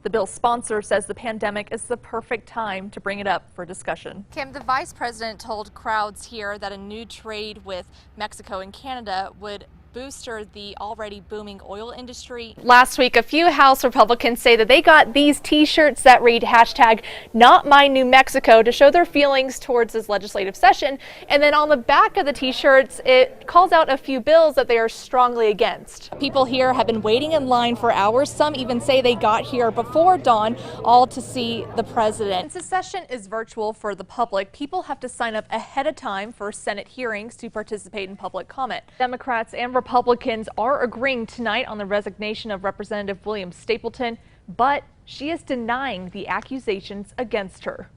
The bill's sponsor says the pandemic is the perfect time to bring it up for discussion. Kim, the vice president told crowds here that a new trade with Mexico and Canada would booster the already booming oil industry. Last week, a few House Republicans say that they got these t-shirts that read #NotMyNewMexico to show their feelings towards this legislative session. And then on the back of the t-shirts, it calls out a few bills that they are strongly against. People here have been waiting in line for hours. Some even say they got here before dawn, all to see the president. Since the session is virtual for the public, people have to sign up ahead of time for Senate hearings to participate in public comment. Democrats and Republicans are agreeing tonight on the resignation of Representative William Stapleton, but she is denying the accusations against her.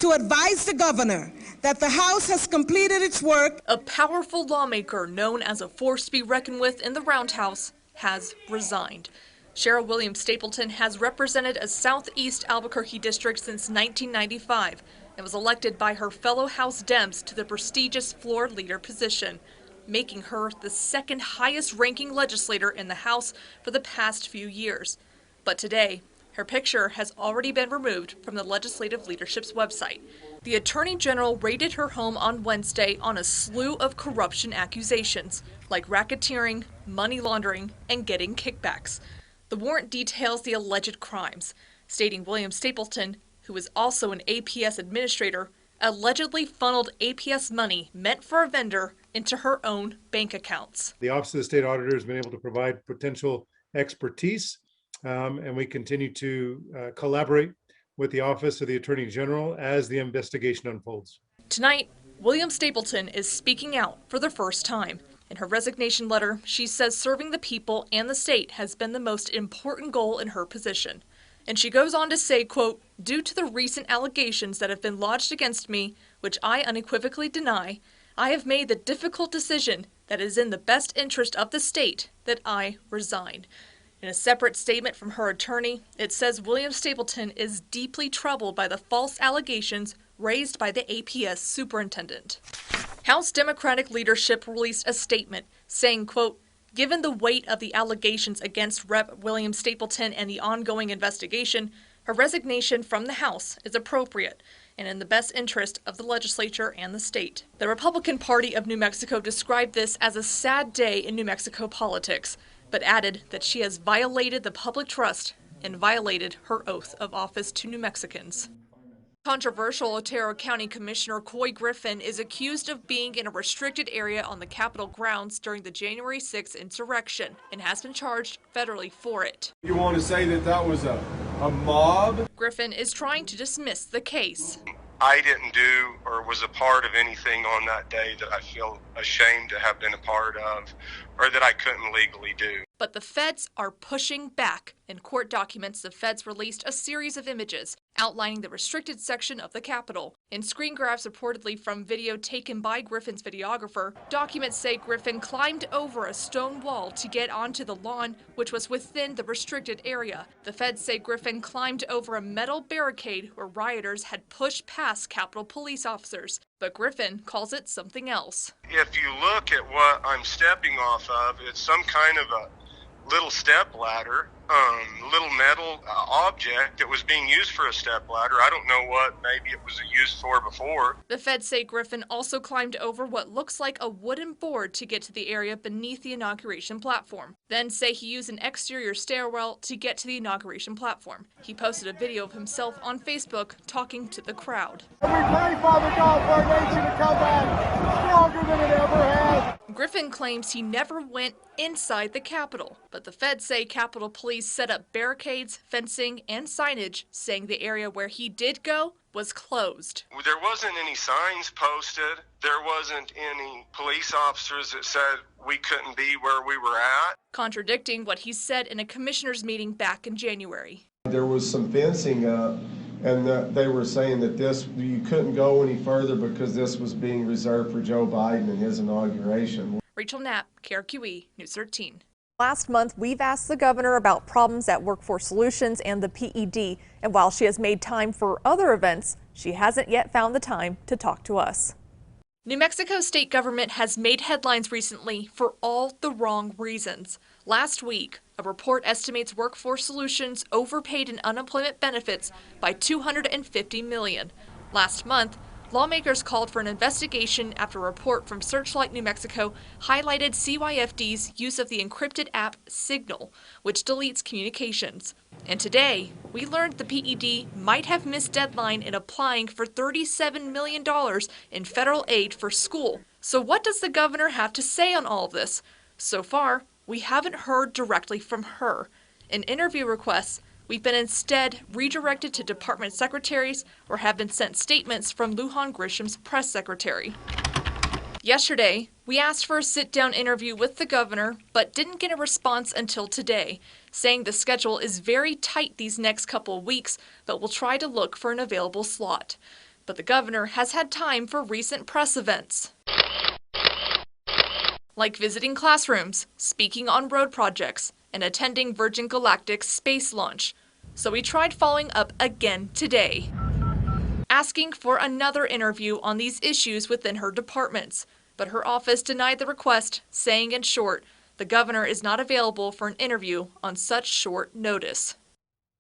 To advise the governor that the House has completed its work. A powerful lawmaker known as a force to be reckoned with in the Roundhouse has resigned. Cheryl Williams Stapleton has represented a Southeast Albuquerque district since 1995 and was elected by her fellow House Dems to the prestigious floor leader position, making her the second highest ranking legislator in the House for the past few years. But today, her picture has already been removed from the legislative leadership's website. The Attorney General raided her home on Wednesday on a slew of corruption accusations, like racketeering, money laundering, and getting kickbacks. The warrant details the alleged crimes, stating William Stapleton, who is also an APS administrator, allegedly funneled APS money meant for a vendor into her own bank accounts. The Office of the State Auditor has been able to provide potential expertise, and we continue to collaborate with the Office of the Attorney General as the investigation unfolds. Tonight, William Stapleton is speaking out for the first time. In her resignation letter, she says serving the people and the state has been the most important goal in her position. And she goes on to say, quote, "Due to the recent allegations that have been lodged against me, which I unequivocally deny, I have made the difficult decision that it is in the best interest of the state that I resign." In a separate statement from her attorney, it says William Stapleton is deeply troubled by the false allegations raised by the APS superintendent. House Democratic leadership released a statement saying, quote, "Given the weight of the allegations against Rep. William Stapleton and the ongoing investigation, her resignation from the House is appropriate and in the best interest of the legislature and the state." The Republican Party of New Mexico described this as a sad day in New Mexico politics, but added that she has violated the public trust and violated her oath of office to New Mexicans. Controversial Otero County Commissioner Coy Griffin is accused of being in a restricted area on the Capitol grounds during the January 6th insurrection and has been charged federally for it. You want to say that that was a mob? Griffin is trying to dismiss the case. I didn't do or was a part of anything on that day that I feel ashamed to have been a part of or that I couldn't legally do. But the feds are pushing back. In court documents, the feds released a series of images outlining the restricted section of the Capitol. In screen grabs reportedly from video taken by Griffin's videographer, documents say Griffin climbed over a stone wall to get onto the lawn, which was within the restricted area. The feds say Griffin climbed over a metal barricade where rioters had pushed past Capitol police officers, but Griffin calls it something else. If you look at what I'm stepping off of, it's some kind of a little step ladder, little metal object that was being used for a step ladder. I don't know what maybe it was used for before. The feds say Griffin also climbed over what looks like a wooden board to get to the area beneath the inauguration platform. Then say he used an exterior stairwell to get to the inauguration platform. He posted a video of himself on Facebook talking to the crowd. We pray, Father God, for our nation to come back stronger than it ever has. Griffin claims he never went inside the Capitol, but the feds say Capitol Police set up barricades, fencing, and signage saying the area where he did go was closed. There wasn't any signs posted. There wasn't any police officers that said we couldn't be where we were at. Contradicting what he said in a commissioners' meeting back in January. There was some fencing up, and they were saying that you couldn't go any further because this was being reserved for Joe Biden and his inauguration. Rachel Knapp, KRQE, News 13. Last month, we've asked the governor about problems at Workforce Solutions and the PED, and while she has made time for other events, she hasn't yet found the time to talk to us. New Mexico state government has made headlines recently for all the wrong reasons. Last week, a report estimates Workforce Solutions overpaid in unemployment benefits by $250 million. Last month, lawmakers called for an investigation after a report from Searchlight New Mexico highlighted CYFD's use of the encrypted app Signal, which deletes communications. And today, we learned the PED might have missed deadline in applying for $37 million in federal aid for school. So what does the governor have to say on all of this? So far, we haven't heard directly from her. In interview requests, we've been instead redirected to department secretaries or have been sent statements from Lujan Grisham's press secretary. Yesterday, we asked for a sit-down interview with the governor, but didn't get a response until today, saying the schedule is very tight these next couple of weeks, but will try to look for an available slot. But the governor has had time for recent press events, like visiting classrooms, speaking on road projects, and attending Virgin Galactic's space launch. So we tried following up again today, asking for another interview on these issues within her departments. But her office denied the request, saying in short, the governor is not available for an interview on such short notice.